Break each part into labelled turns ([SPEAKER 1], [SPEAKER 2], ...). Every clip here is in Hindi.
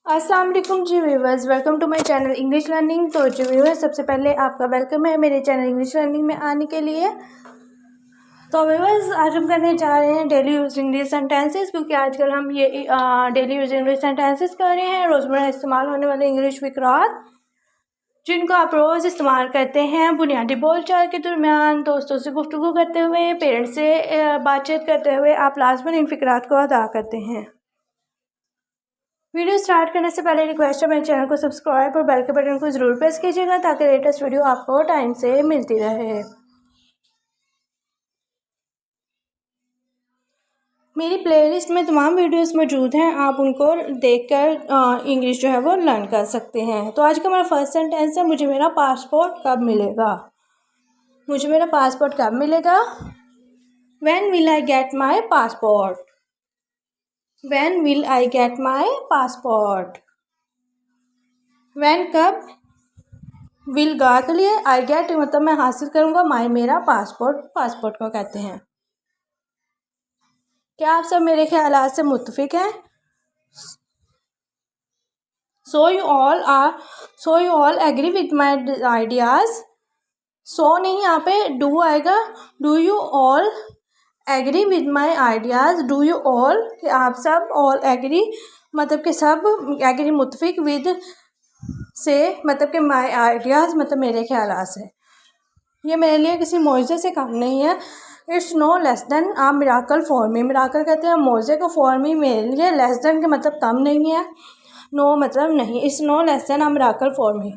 [SPEAKER 1] अस्सलाम वालेकुम जी viewers, welcome to my channel English learning. तो जी व्यूवर्स, सबसे पहले आपका वेलकम है मेरे चैनल इंग्लिश लर्निंग में आने के लिए। तो व्यूवर्स, आज हम करने जा रहे हैं डेली यूज इंग्लिश सेंटेंसेस, क्योंकि आजकल हम ये डेली यूज इंग्लिश सेंटेंसेस कर रहे हैं, रोज़मर्रा इस्तेमाल होने वाले इंग्लिश विकरात जिनको आप रोज़ इस्तेमाल करते हैं बुनियादी बोलचाल के दरमियान, दोस्तों से गुफ्तगू करते हुए, पेरेंट्स से बातचीत करते हुए आप लाजमन इन फिकरात को अदा करते हैं। वीडियो स्टार्ट करने से पहले रिक्वेस्ट है, मेरे चैनल को सब्सक्राइब और बेल के बटन को ज़रूर प्रेस कीजिएगा ताकि लेटेस्ट वीडियो आपको टाइम से मिलती रहे। मेरी प्लेलिस्ट में तमाम वीडियोस मौजूद हैं, आप उनको देखकर इंग्लिश जो है वो लर्न कर सकते हैं। तो आज का हमारा फर्स्ट सेंटेंस है, मुझे मेरा पासपोर्ट कब मिलेगा। मुझे मेरा पासपोर्ट कब मिलेगा। When will I get my passport? When will I get my passport? When कब, will गा के लिए, I get मतलब मैं हासिल करूँगा, my मेरा, पासपोर्ट को कहते हैं। क्या आप सब मेरे ख्यालात से मुत्तफिक हैं? So you all agree with my ideas? So नहीं, यहाँ पे do आएगा। Do you all agree with my ideas? Do you all, कि आप सब, all agree मतलब कि सब, agree मुत्तफिक, with से मतलब कि my ideas मतलब मेरे ख्यालात से। ये मेरे लिए किसी मौजे से कम नहीं है। It's no less than a miracle for me. Miracle कहते हैं मौजे को, फॉर मी मेरे लिए, लेस देन के मतलब कम नहीं है, नो मतलब नहीं। It's no less than a miracle for me.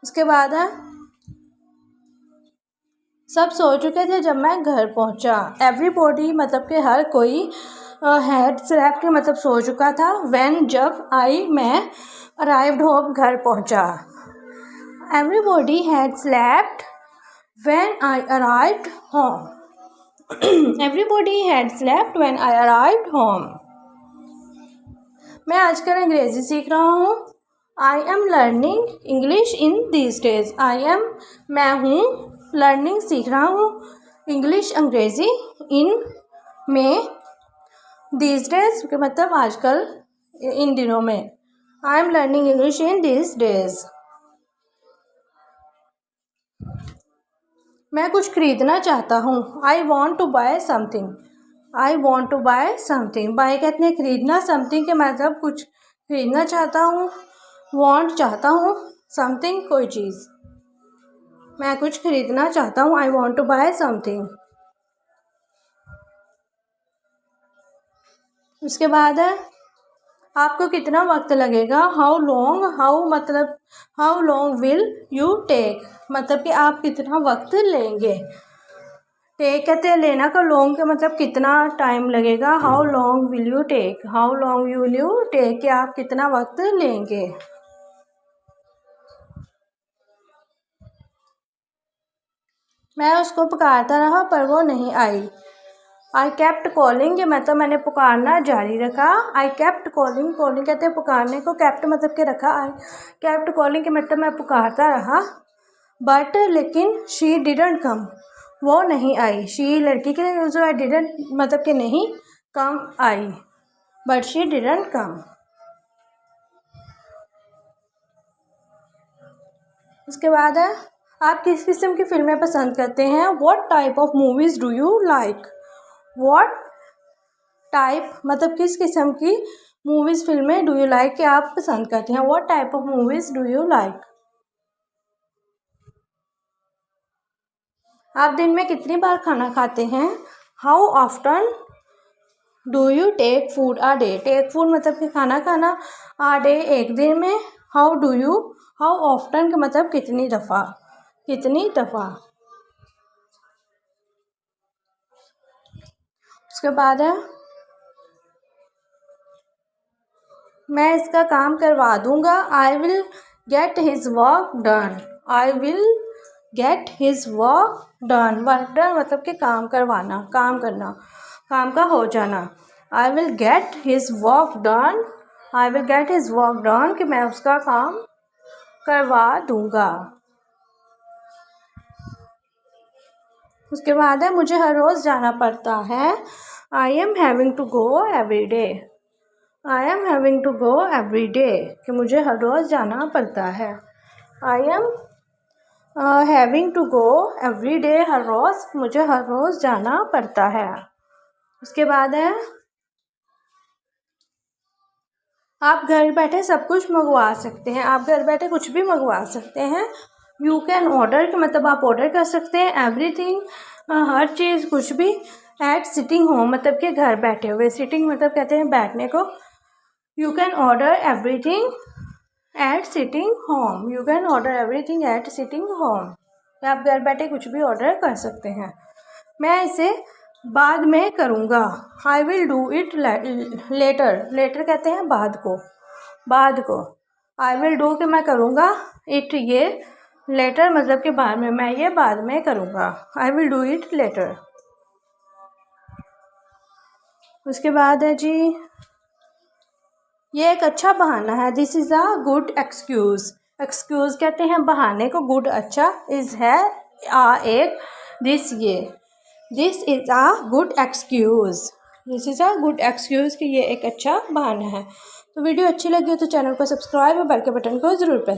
[SPEAKER 1] उसके बाद है, सब सो चुके थे जब मैं घर पहुंचा। एवरीबॉडी मतलब कि हर कोई, हैड स्लेप्ट के मतलब सो चुका था। व्हेन जब, आई मैं, अराइव्ड होम घर पहुंचा। Everybody had slept when I arrived home. Everybody had slept when I arrived home. मैं आजकल अंग्रेज़ी सीख रहा हूँ। आई am learning English in these days. I am मैं हूँ, लर्निंग सीख रहा हूँ, इंग्लिश अंग्रेज़ी, इन में, दीज डेज के मतलब आजकल, इन दिनों में। I am learning English in these days. मैं कुछ खरीदना चाहता हूँ। I want to buy something. I want to buy something. Buy कहते हैं खरीदना, समथिंग के मतलब कुछ खरीदना चाहता हूँ, वॉन्ट चाहता हूँ, समथिंग कोई चीज़। मैं कुछ खरीदना चाहता हूँ, I want to buy something. उसके बाद है, आपको कितना वक्त लगेगा। हाउ लॉन्ग, हाउ मतलब how long will you take मतलब कि आप कितना वक्त लेंगे। टेक कहते हैं लेना का, लॉन्ग का मतलब कितना टाइम लगेगा। How long will you take, how long will you take कि आप कितना वक्त लेंगे। मैं उसको पुकारता रहा पर वो नहीं आई। आई केप्ट कॉलिंग के मतलब मैंने पुकारना जारी रखा। आई केप्ट कॉलिंग, कॉलिंग कहते हैं पुकारने को, केप्ट मतलब के रखा। आई केप्ट कॉलिंग के मतलब मैं पुकारता रहा, बट लेकिन शी डिडंट कम वो नहीं आई। शी लड़की के लिए यूज़ हुआ है, डिडंट मतलब कि नहीं, कम आई, बट शी डिडंट कम। उसके बाद है, आप किस किस्म की फिल्में पसंद करते हैं। What type of movies do you like. What type मतलब किस किस्म की मूवीज़ फिल्में डू यू लाइक कि आप पसंद करते हैं। What type of movies do you like. आप दिन में कितनी बार खाना खाते हैं। How often do you take food a day. Take food मतलब कि खाना खाना, अ डे एक दिन में। How do you, how often का मतलब कितनी दफ़ा, कितनी दफ़ा। उसके बाद है, मैं इसका काम करवा दूंगा। I will get his work done. I will get his work done. Work done मतलब कि काम करवाना, काम करना, काम का हो जाना। I will get his work done. I will get his work done कि मैं उसका काम करवा दूंगा। उसके बाद है, मुझे हर रोज़ जाना पड़ता है। I am having to go every day. I am having to go every day कि मुझे हर रोज़ जाना पड़ता है। I am having to go every day, हर रोज़, मुझे हर रोज़ जाना पड़ता है। उसके बाद है आप घर बैठे सब कुछ मंगवा सकते हैं। आप घर बैठे कुछ भी मंगवा सकते हैं। यू कैन ऑर्डर का मतलब आप ऑर्डर कर सकते हैं एवरीथिंग, हर चीज़, कुछ भी। एट सिटिंग होम मतलब कि घर बैठे हुए। सिटिंग मतलब कहते हैं बैठने को। You can order everything at sitting home. You can order everything at sitting home. आप घर बैठे कुछ भी ऑर्डर कर सकते हैं। मैं इसे बाद में करूँगा। I will do it later. Later कहते हैं बाद को, बाद को। आई विल डू कि मैं करूँगा, इट ये, लेटर मतलब कि बाद में, मैं ये बाद में करूँगा। I will do it letter. उसके बाद है जी, ये एक अच्छा बहाना है। This is a good excuse. Excuse कहते हैं बहाने को, गुड अच्छा, इज़ है एक, दिस ये, this is a good excuse. This is a good excuse कि ये एक अच्छा बहाना है। तो वीडियो अच्छी लगी हो तो चैनल को सब्सक्राइब और बेल के बटन को ज़रूर प्रेस